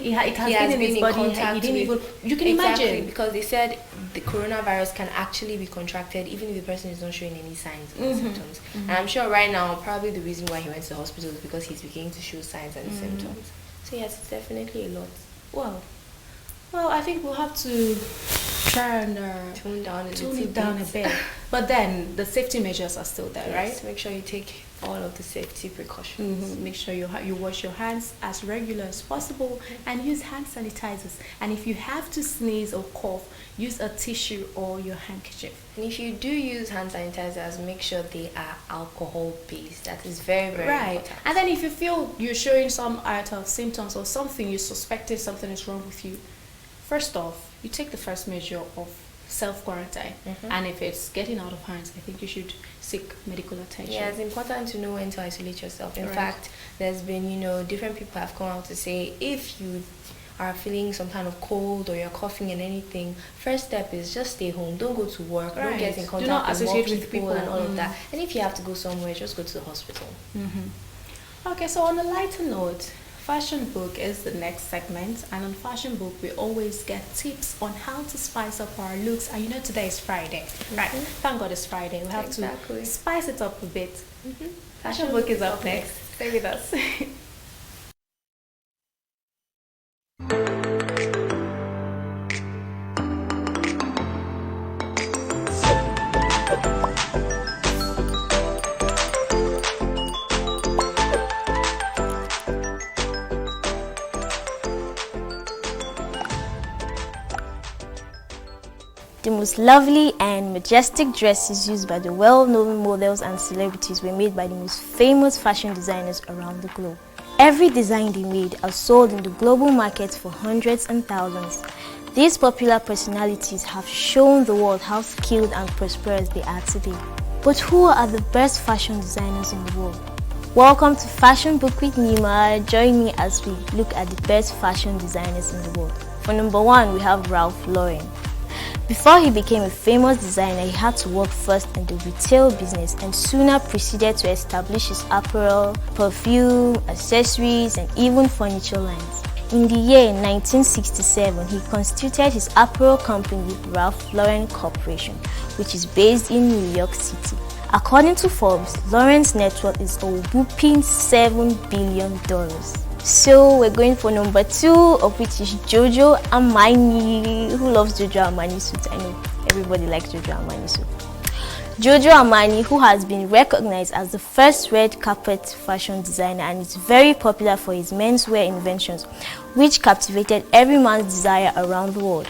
in his body. He didn't even, you can imagine. Because they said the coronavirus can actually be contracted even if the person is not showing any signs and symptoms. And I'm sure right now, probably the reason why he went to the hospital is because he's beginning to show signs and symptoms. So yes, it's definitely a lot. Well, I think we'll have to try and tone it down a bit. But then the safety measures are still there, right? Make sure you take all of the safety precautions. Make sure you wash your hands as regular as possible and use hand sanitizers. And if you have to sneeze or cough, use a tissue or your handkerchief. And if you do use hand sanitizers, make sure they are alcohol based. That is very, very important. And then if you feel you're showing some symptoms or something, you suspected something is wrong with you, first off, you take the first measure of self-quarantine. And if it's getting out of hands, I think you should seek medical attention. Yeah, it's important to know when to isolate yourself. In fact, there's been, different people have come out to say if you are feeling some kind of cold or you're coughing and anything, first step is just stay home. Don't go to work. Don't get in contact with people and all of that. And if you have to go somewhere, just go to the hospital. Okay, so on a lighter note, Fashion Book is the next segment, and on Fashion Book we always get tips on how to spice up our looks. And today is Friday, right? Thank God it's Friday. We have to spice it up a bit. Fashion Book is up next. Stay with us. The most lovely and majestic dresses used by the well-known models and celebrities were made by the most famous fashion designers around the globe. Every design they made are sold in the global market for hundreds and thousands. These popular personalities have shown the world how skilled and prosperous they are today. But who are the best fashion designers in the world? Welcome to Fashion Book with Nima. Join me as we look at the best fashion designers in the world. For number 1, we have Ralph Lauren. Before he became a famous designer, he had to work first in the retail business and sooner proceeded to establish his apparel, perfume, accessories, and even furniture lines. In the year 1967, he constituted his apparel company, Ralph Lauren Corporation, which is based in New York City. According to Forbes, Lauren's net worth is a whopping $7 billion. So we're going for number 2, of which is Giorgio Armani. Who loves Giorgio Armani suits? I know everybody likes Giorgio Armani suits. Giorgio Armani, who has been recognized as the first red carpet fashion designer and is very popular for his menswear inventions, which captivated every man's desire around the world.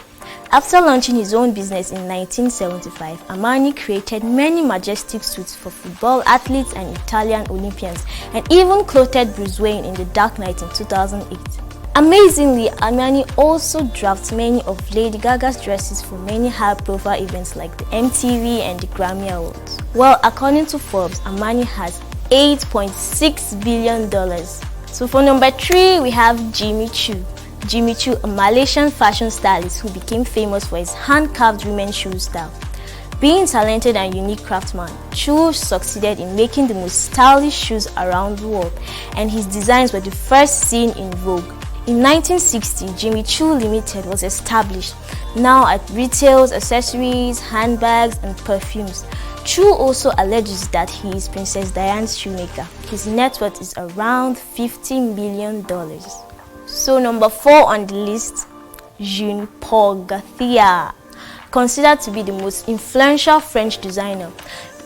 After launching his own business in 1975, Armani created many majestic suits for football athletes and Italian Olympians, and even clothed Bruce Wayne in The Dark Knight in 2008. Amazingly, Armani also drafted many of Lady Gaga's dresses for many high-profile events like the MTV and the Grammy Awards. Well, according to Forbes, Armani has $8.6 billion. So for number 3, we have Jimmy Choo. Jimmy Choo, a Malaysian fashion stylist who became famous for his hand-carved women's shoe style. Being talented and unique craftsman, Choo succeeded in making the most stylish shoes around the world, and his designs were the first seen in Vogue. In 1960, Jimmy Choo Limited was established, now at retails, accessories, handbags, and perfumes. Choo also alleges that he is Princess Diana's shoemaker. His net worth is around $50 million. So number 4 on the list, Jean-Paul Gaultier. Considered to be the most influential French designer,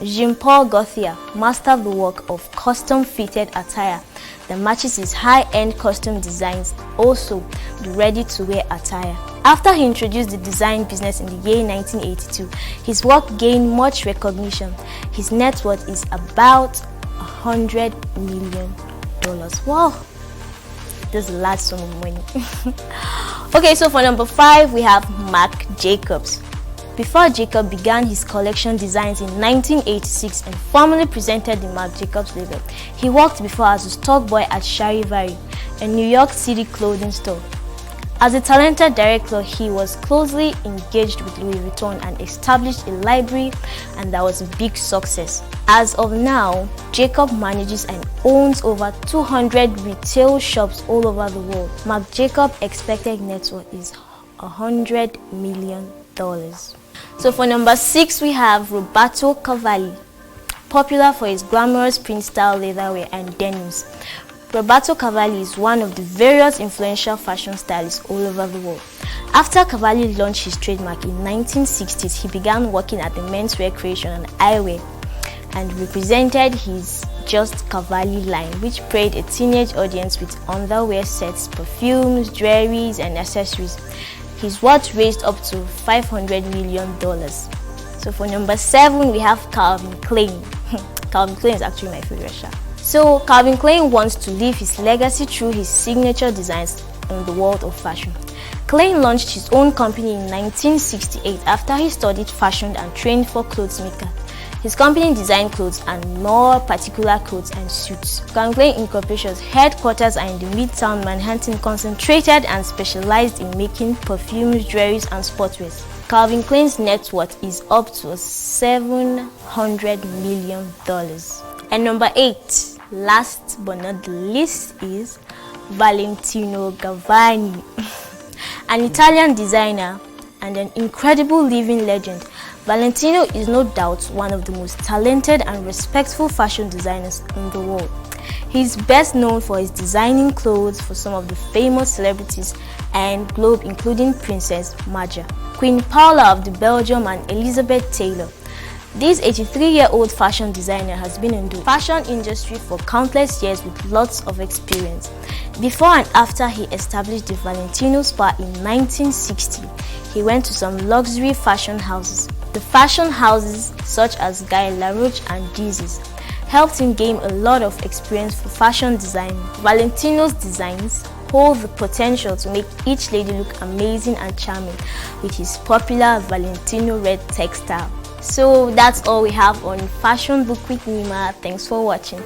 Jean-Paul Gaultier mastered the work of custom-fitted attire that matches his high-end custom designs, also the ready-to-wear attire. After he introduced the design business in the year 1982, his work gained much recognition. His net worth is about $100 million. Wow, there's a large sum of money. Okay, so for number 5, we have Marc Jacobs. Before Jacob began his collection designs in 1986 and formally presented the Marc Jacobs label, he worked before as a stock boy at Charivari, a New York City clothing store. As a talented director, he was closely engaged with Louis Vuitton and established a library, and that was a big success. As of now, Jacob manages and owns over 200 retail shops all over the world. Marc Jacobs' expected net worth is $100 million. So for number 6, we have Roberto Cavalli, popular for his glamorous print-style leatherwear and denims. Roberto Cavalli is one of the various influential fashion stylists all over the world. After Cavalli launched his trademark in 1960s, he began working at the menswear creation and eyewear and represented his Just Cavalli line, which preyed a teenage audience with underwear sets, perfumes, jewelries, and accessories. His worth raised up to $500 million. So for number 7, we have Calvin Klein. Calvin Klein is actually my favorite shop. So Calvin Klein wants to leave his legacy through his signature designs in the world of fashion. Klein launched his own company in 1968 after he studied fashion and trained for clothes maker. His company designed clothes and more particular coats and suits. Calvin Klein Incorporation's headquarters are in the Midtown Manhattan, concentrated and specialized in making perfumes, jewelries, and sportswear. Calvin Klein's net worth is up to $700 million. And number 8, last but not the least, is Valentino Gabbani, an Italian designer and an incredible living legend. Valentino is no doubt one of the most talented and respectful fashion designers in the world. He is best known for his designing clothes for some of the famous celebrities and globe, including Princess Marja, Queen Paula of the Belgium, and Elizabeth Taylor. This 83-year-old fashion designer has been in the fashion industry for countless years with lots of experience. Before and after he established the Valentino Spa in 1960, he went to some luxury fashion houses. The fashion houses such as Guy Laroche and Jesus helped him gain a lot of experience for fashion design. Valentino's designs hold the potential to make each lady look amazing and charming with his popular Valentino red textile. So that's all we have on Fashion Book with Nima. Thanks for watching.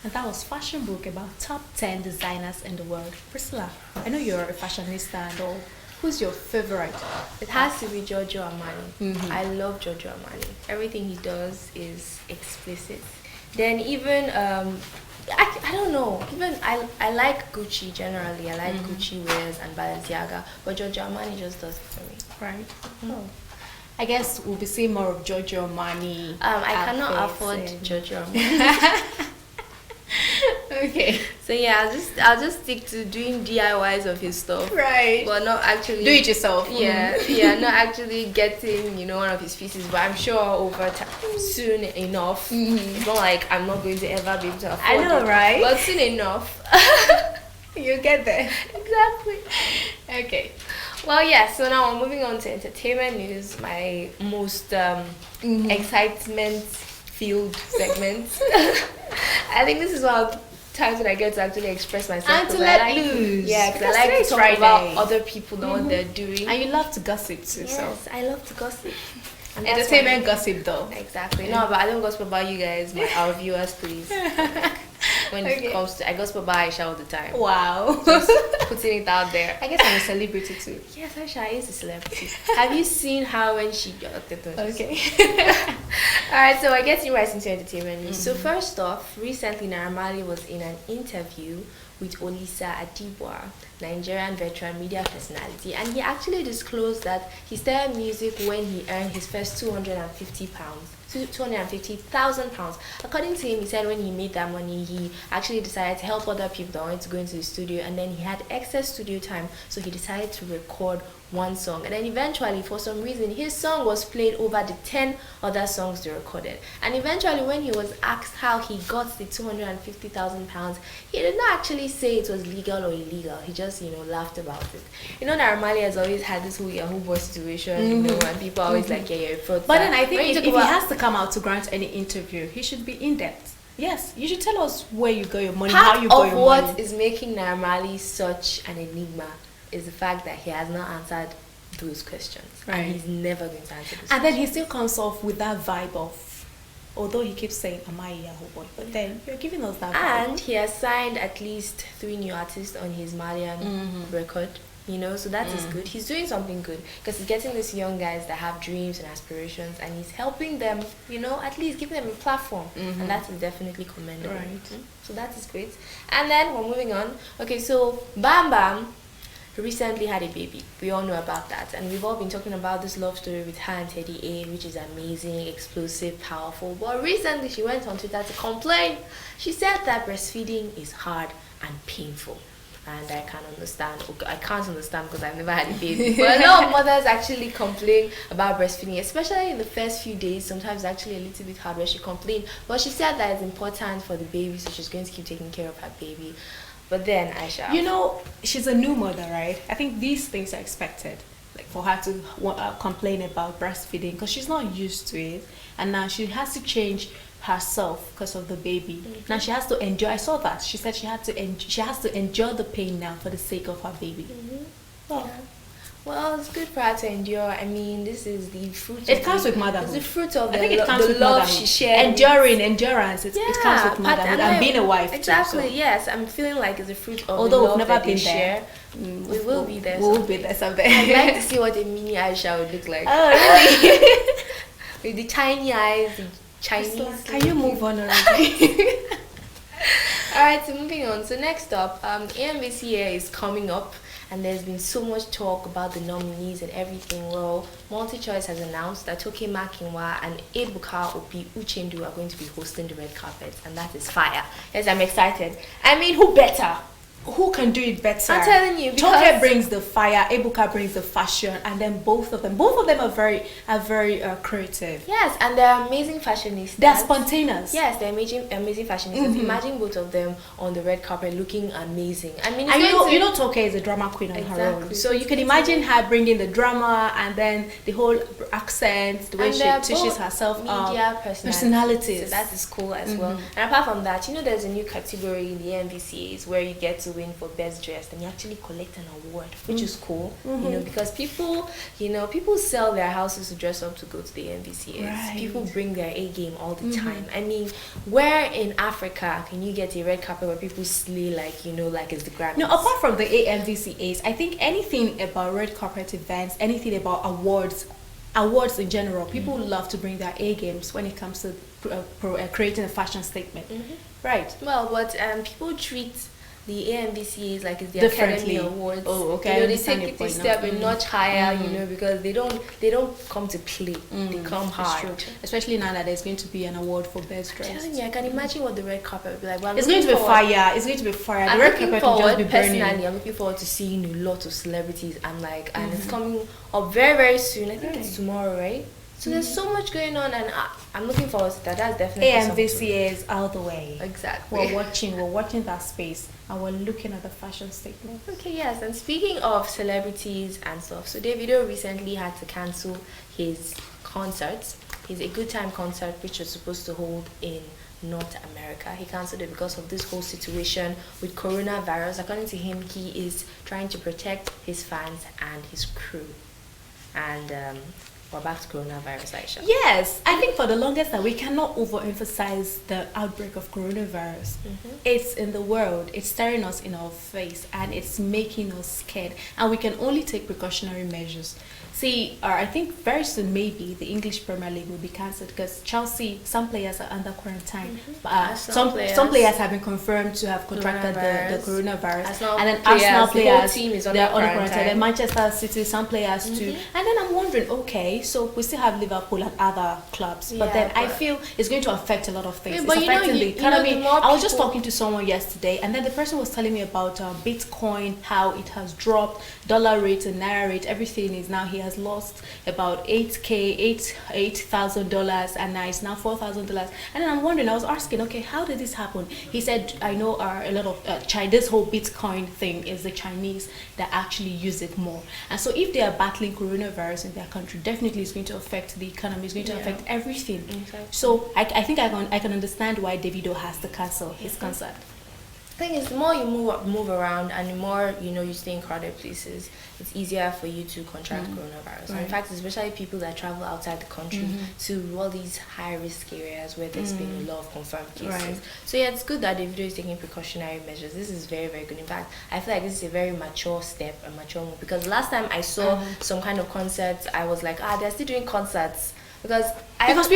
And that was Fashion Book about top 10 designers in the world. Priscilla, I know you're a fashionista and all. Who's your favorite? It has to be Giorgio Armani. Mhm. I love Giorgio Armani. Everything he does is explicit. Then even I don't know. Even I like Gucci generally. I like Gucci wears and Balenciaga, but Giorgio Armani just does it for me. Right. Oh. I guess we'll be seeing more of Giorgio Armani. I cannot outfits afford and- Giorgio Armani. Okay. So yeah, I'll just stick to doing DIYs of his stuff. Right. But not actually Do it yourself. Yeah, yeah, not actually getting, one of his pieces. But I'm sure over time, soon enough. It's not like I'm not going to ever be able to afford I know, it. right? But soon enough. You get there. Exactly. Okay. Well, yeah, so now we're moving on to entertainment news, my most excitement-filled segment. I think this is one of the times when I get to actually express myself. And to let loose. Yeah, because I Because like it's to talk Friday. about other people and what they're doing. And you love to gossip too, Yes, so. I love to gossip. And that's Entertainment why- gossip though. Exactly. No, but I don't gossip about you guys, our viewers, please. When it comes to, I gossip about Aisha all the time. Wow. Just putting it out there. I guess I'm a celebrity too. Yes, Aisha is a celebrity. Have you seen her when she... Okay. Alright, so I guess you right into entertainment news. So first off, recently Naira Marley was in an interview with Olisa Adibwa, Nigerian veteran media personality, and he actually disclosed that he started music when he earned his first £250,000. According to him, he said when he made that money, he actually decided to help other people that wanted to go into the studio, and then he had excess studio time, so he decided to record one song, and then eventually, for some reason, his song was played over the 10 other songs they recorded. And eventually, when he was asked how he got the £250,000, he did not actually say it was legal or illegal. He just, laughed about it. Naira Marley has always had this whole Yahoo boy situation, and people are always like, yeah, you're a fraud. But then I think if he has to come out to grant any interview, he should be in depth. Yes, you should tell us where you got your money, how you got your money. Part of what is making Naira Marley such an enigma is the fact that he has not answered those questions. Right. And he's never going to answer those And questions. then he still comes off with that vibe of, although he keeps saying, am I a Yahoo boy? But then you're giving us that vibe. And he has signed at least 3 new artists on his Malian record. So that is good. He's doing something good because he's getting these young guys that have dreams and aspirations, and he's helping them, at least giving them a platform. And that is definitely commendable. Right. So that is great. And then we're moving on. Okay, so Bam Bam recently had a baby. We all know about that, and we've all been talking about this love story with her and Teddy A, which is amazing, explosive, powerful. But recently she went on Twitter to complain. She said that breastfeeding is hard and painful, and I can't understand. I can't understand because I've never had a baby. But a lot of mothers actually complain about breastfeeding, especially in the first few days. Sometimes actually a little bit hard, where she complained. But she said that it's important for the baby, so she's going to keep taking care of her baby. But then Aisha, she's a new mother, right? I think these things are expected, like for her to complain about breastfeeding because she's not used to it, and now she has to change herself because of the baby. Now she has to endure. I saw that she said she has to endure the pain now for the sake of her baby. Well, it's good for her to endure. I mean, this is the fruit. It comes with motherhood. It's the fruit of I think it comes the with love motherhood. she shared. Endurance. It comes with motherhood and being a wife. Exactly. Too, so. Yes, I'm feeling like it's the fruit of Although the love we've never that been they there. share. We will be there. We'll be there someday. I'd like to see what a mini Aisha would look like. Oh, really? With the tiny eyes, the Chinese. Can you move on already? Alright, so moving on. So next up, AMVCA is coming up, and there's been so much talk about the nominees and everything. Well, MultiChoice has announced that Toke Makinwa and Ebuka Opi Uchendu are going to be hosting the red carpet, and that is fire. Yes, I'm excited. I mean, who better? Who can do it better? I'm telling you, Toke brings the fire, Ebuka brings the fashion, and then both of them are very creative. Yes, and they're amazing fashionistas. They're spontaneous. Yes, they're amazing fashionistas. Imagine both of them on the red carpet looking amazing. I mean, and you know Toke is a drama queen on her own. So you can imagine her bringing the drama and then the whole accent, the way she touches herself media personalities. So that is cool as well. And apart from that, there's a new category in the MVCAs where you get to win for best dressed, and you actually collect an award, which is cool. Because people sell their houses to dress up to go to the MVCAs. Right. People bring their A game all the time. I mean, where in Africa can you get a red carpet where people slay like it's the Grammys? No, apart from the AMVCAs, I think anything about red carpet events, anything about awards in general, people love to bring their A games when it comes to creating a fashion statement. Right. Well, but people treat the AMVCAs like it's the Differently. Academy Awards. Oh, okay. They take it a step a notch higher, because they don't come to play. They come hard. Especially now that there's going to be an award for best I'm dressed. telling you, I can imagine what the red carpet would be like. Well, It's going to be fire. It's going to be fire. The red carpet will just be burning. Personally, I'm looking forward to seeing a lot of celebrities. And it's coming up very, very soon. I think it's tomorrow, right? So there's so much going on, and I'm looking forward to that. That's definitely AMVCA is out the way. Exactly. We're watching that space, and we're looking at the fashion statement. Okay, yes. And speaking of celebrities and stuff, so Davido recently had to cancel his concerts. His A Good Time concert, which was supposed to hold in North America. He cancelled it because of this whole situation with coronavirus. According to him, he is trying to protect his fans and his crew. And we're back to coronavirus, Aisha. Yes, I think for the longest time we cannot overemphasize the outbreak of coronavirus. It's in the world, it's staring us in our face, and it's making us scared. And we can only take precautionary measures. See, I think very soon maybe the English Premier League will be cancelled because Chelsea, some players are under quarantine. Some players have been confirmed to have contracted the coronavirus. And then Arsenal players, the whole team is under quarantine. Then Manchester City, some players too. And then I'm wondering, okay, so we still have Liverpool and other clubs, but then I feel it's going to affect a lot of things. Yeah, it's but affecting the economy. I was just people- talking to someone yesterday, and then the person was telling me about Bitcoin, how it has dropped, dollar rate and naira rate, everything is now, he has lost about $8,000, and now it's now $4,000. And then I'm wondering, I was asking, okay, how did this happen? He said, I know a lot of this whole Bitcoin thing is the Chinese that actually use it more. And so if they are battling coronavirus in their country, definitely it's going to affect the economy, it's going to affect everything. Exactly. So I think I can understand why Davido has to cancel his concert. The thing is, the more you move around and the more you stay in crowded places, it's easier for you to contract coronavirus. And in fact, especially people that travel outside the country to all these high-risk areas where there's been a lot of confirmed cases. Right. So yeah, it's good that Davido is taking precautionary measures. This is very, very good. In fact, I feel like this is a very mature step, a mature move. Because last time I saw some kind of concerts, I was like, they're still doing concerts. Because a lot of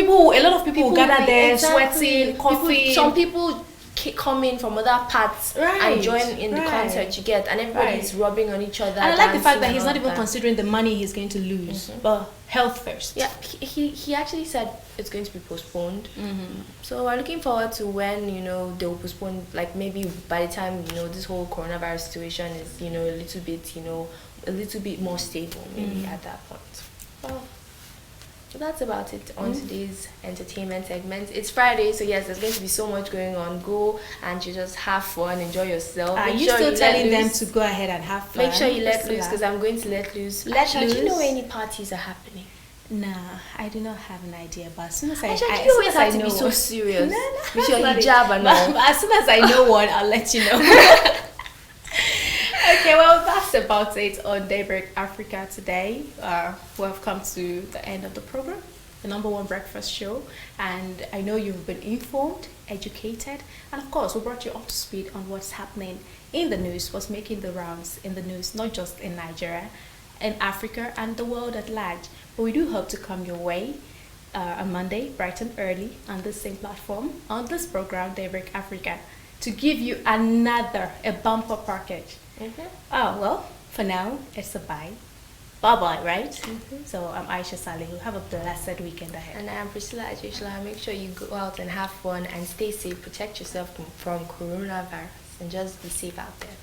people will gather there, sweating, coughing. Some people come in from other parts and join in the concert you get, and everybody's rubbing on each other. And I like the fact that he's not even considering the money he's going to lose, but health first. Yeah, he actually said it's going to be postponed. So we're looking forward to when they'll postpone, like maybe by the time this whole coronavirus situation is a little bit more stable, maybe at that point. Well, so that's about it on today's entertainment segment. It's Friday, so yes, there's going to be so much going on. Go and you just have fun, enjoy yourself. Are you still telling them to go ahead and have fun? Make sure you let loose, because I'm going to let loose. Do you know any parties are happening? Nah, I do not have an idea, but as soon as you always have to be so serious with your hijab and all. But as soon as I know one, I'll let you know. Okay, well, that's about it on Daybreak Africa today. We have come to the end of the program, the #1 breakfast show, and I know you've been informed, educated, and of course, we brought you up to speed on what's happening in the news, what's making the rounds in the news, not just in Nigeria, in Africa, and the world at large. But we do hope to come your way on Monday, bright and early, on this same platform, on this program, Daybreak Africa, to give you a bumper package. Oh, well, for now, it's a bye. Bye-bye, right? So I'm Aisha Salihu. Have a blessed weekend ahead. And I am Priscilla Ajishla. Make sure you go out and have fun and stay safe. Protect yourself from coronavirus and just be safe out there.